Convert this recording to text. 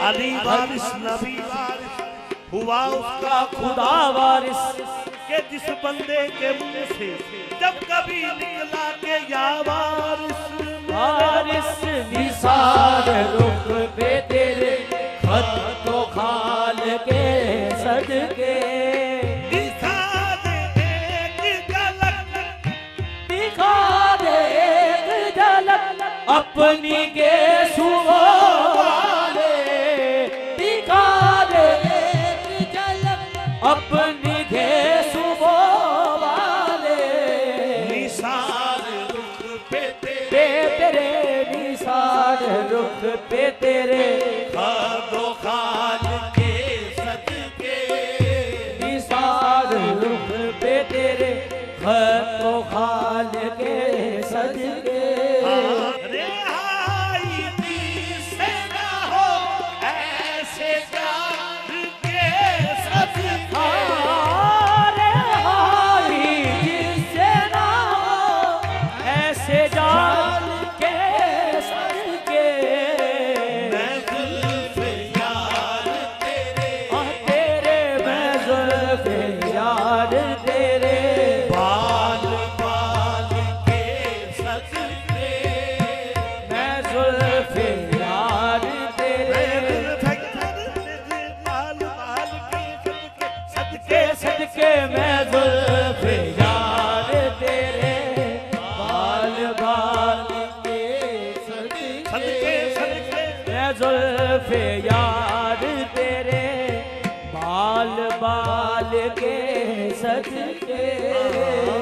अली वारिस नबी वारिस हुआ उसका खुदा वारिस के जिस बंदे के मुंह से जब कभी निकला के या वारिस वारिस निसार रुख पे तेरे खत तो खाल के सदके दिखा दे एक झलक दिखा दे एक झलक अपनी के सुवाले दिखा दे एक झलक अपनी के सुवाले निसार रुख पे तेरे निसार रुख पे तेरे खादो खाल के सदके निसार रुख पे तेरे खतो खाल के सदके रिहाई से ना हो ऐसे जान के सदके रे हारी जिससे ना हो ऐसे जान के सदके मैं जुल्फ़े यार तेरे तेरे मैं जुल्फ़े यार तेरे बाल बाल के सदके मैं जुल्फ़े यार तेरे बाल बाल के सदके सदके मैं जुल्फ़े यार तेरे बाल बाल के सदके सदके मैं जुल्फ़े यार